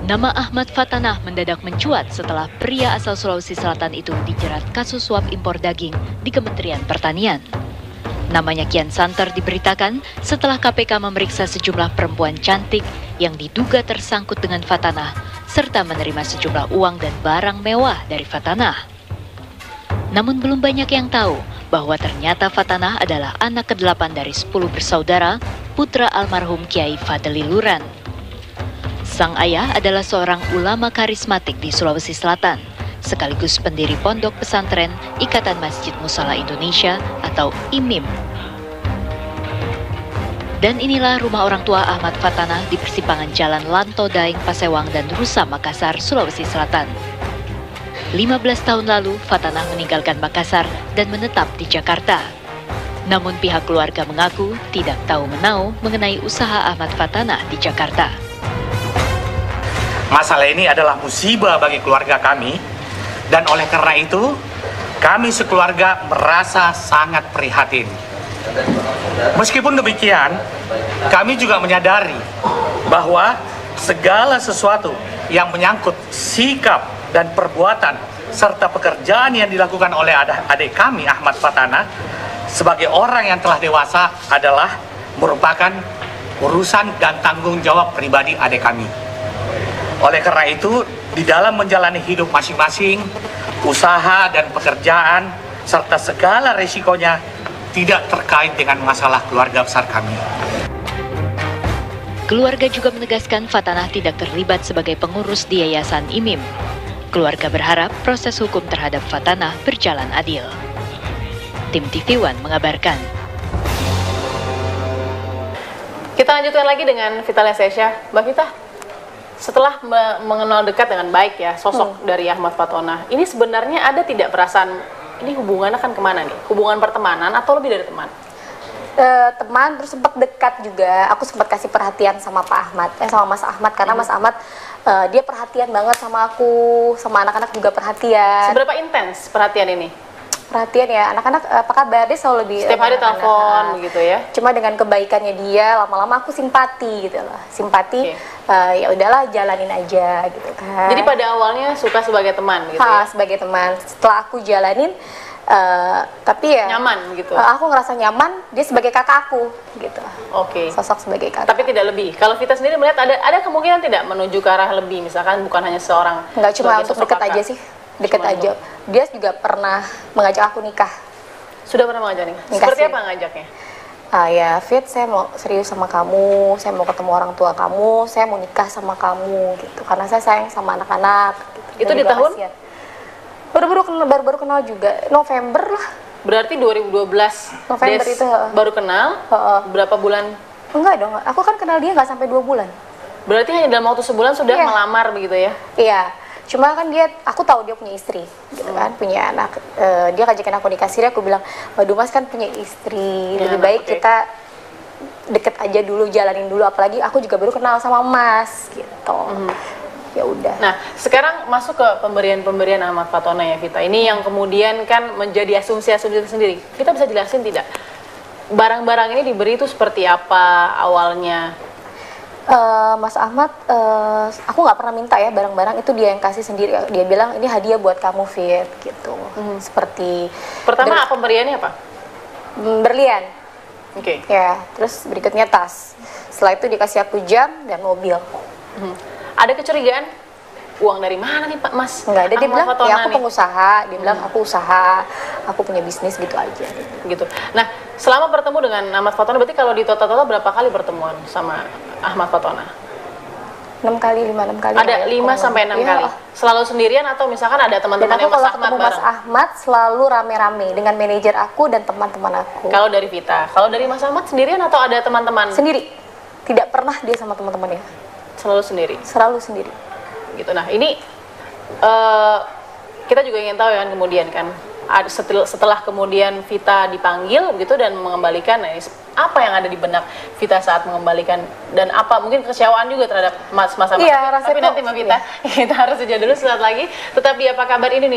Nama Ahmad Fatanah mendadak mencuat setelah pria asal Sulawesi Selatan itu dijerat kasus suap impor daging di Kementerian Pertanian. Namanya kian santer diberitakan setelah KPK memeriksa sejumlah perempuan cantik yang diduga tersangkut dengan Fatanah, serta menerima sejumlah uang dan barang mewah dari Fatanah. Namun belum banyak yang tahu bahwa ternyata Fatanah adalah anak ke-8 dari 10 bersaudara, putra almarhum Kiai Fadli Luran. Sang ayah adalah seorang ulama karismatik di Sulawesi Selatan, sekaligus pendiri Pondok Pesantren Ikatan Masjid Musala Indonesia atau IMIM. Dan inilah rumah orang tua Ahmad Fatanah di persimpangan Jalan Lanto Daeng Pasewang dan Rusa Makassar, Sulawesi Selatan. 15 tahun lalu, Fatanah meninggalkan Makassar dan menetap di Jakarta. Namun pihak keluarga mengaku tidak tahu menau mengenai usaha Ahmad Fatanah di Jakarta. Masalah ini adalah musibah bagi keluarga kami, dan oleh karena itu kami sekeluarga merasa sangat prihatin. Meskipun demikian, kami juga menyadari bahwa segala sesuatu yang menyangkut sikap dan perbuatan serta pekerjaan yang dilakukan oleh adik kami Ahmad Fatanah sebagai orang yang telah dewasa adalah merupakan urusan dan tanggung jawab pribadi adik kami. Oleh karena itu, di dalam menjalani hidup masing-masing, usaha dan pekerjaan, serta segala risikonya tidak terkait dengan masalah keluarga besar kami. Keluarga juga menegaskan Fatanah tidak terlibat sebagai pengurus di Yayasan IMIM. Keluarga berharap proses hukum terhadap Fatanah berjalan adil. Tim TV One mengabarkan. Kita lanjutkan lagi dengan Vita Lesesha. Mbak Vita, setelah mengenal dekat dengan baik ya sosok dari Ahmad Fatanah, ini sebenarnya ada tidak perasaan ini hubungannya kan kemana nih? Hubungan pertemanan atau lebih dari teman? Teman, terus sempat dekat juga. Aku sempat kasih perhatian sama Pak Ahmad, sama Mas Ahmad, karena Mas Ahmad dia perhatian banget sama aku, sama anak-anak juga perhatian. Seberapa intens perhatian ini? Perhatian ya, anak-anak apa kabar, dia selalu lebih setiap hari telepon begitu ya. Cuma dengan kebaikannya dia, lama-lama aku simpati gitu loh. Simpati, ya udahlah jalanin aja gitu kan. Jadi pada awalnya suka sebagai teman gitu ya? Sebagai teman. Setelah aku jalanin, tapi ya nyaman gitu. Aku ngerasa nyaman, dia sebagai kakak aku gitu. Sosok sebagai kakak. Tapi tidak lebih. Kalau Vita sendiri melihat ada kemungkinan tidak menuju ke arah lebih, misalkan bukan hanya seorang. Enggak, cuma untuk deket aja sih. Deket aja. Dia juga pernah mengajak aku nikah. Sudah pernah mengajak nikah? Seperti apa ngajaknya? Ya Fit, saya mau serius sama kamu, saya mau ketemu orang tua kamu, saya mau nikah sama kamu gitu. Karena saya sayang sama anak-anak. Gitu. Itu di tahun? Baru kenal juga, November lah. Berarti 2012 November itu baru kenal. Berapa bulan? Enggak dong, aku kan kenal dia nggak sampai 2 bulan. Berarti hanya dalam waktu sebulan sudah melamar begitu ya? Iya, cuma kan aku tahu dia punya istri gitu kan, punya anak. Dia ngajakin aku nikah siri, aku bilang, waduh Mas kan punya istri, lebih baik kita deket aja dulu, jalanin dulu, apalagi aku juga baru kenal sama Mas gitu. Ya udah. Nah, sekarang masuk ke pemberian Ahmad Fatanah ya Vita. Ini yang kemudian kan menjadi asumsi-asumsi tersendiri. Kita bisa jelasin tidak? Barang-barang ini diberi itu seperti apa awalnya? Mas Ahmad, aku nggak pernah minta ya barang-barang, itu dia yang kasih sendiri. Dia bilang ini hadiah buat kamu Fit gitu. Seperti pertama pemberiannya apa? Berlian. Ya, terus berikutnya tas. Setelah itu dikasih aku jam dan mobil. Ada kecurigaan? Uang dari mana nih Pak Mas? Enggak ada, dia bilang ya aku pengusaha. Dia bilang aku usaha, aku punya bisnis gitu aja. Gitu. Nah, selama bertemu dengan Ahmad Fatanah, berarti kalau di total berapa kali pertemuan sama Ahmad Fatanah? 6 kali. Ada 5 sampai 6 kali? Selalu sendirian atau misalkan ada teman-teman yang Mas Ahmad bareng? Mas Ahmad selalu rame-rame dengan manajer aku dan teman-teman aku. Kalau dari Vita, kalau dari Mas Ahmad sendirian atau ada teman-teman? Sendiri. Tidak pernah dia sama teman-temannya. Selalu sendiri? Selalu sendiri. Gitu. Nah, ini kita juga ingin tahu ya kemudian kan, setelah kemudian Vita dipanggil gitu dan mengembalikan, apa yang ada di benak Vita saat mengembalikan, dan apa mungkin kekecewaan juga terhadap Mas Ahmad. Tapi nanti Mbak Vita, kita harus saja dulu, sesaat lagi tetap di Apa Kabar Indonesia.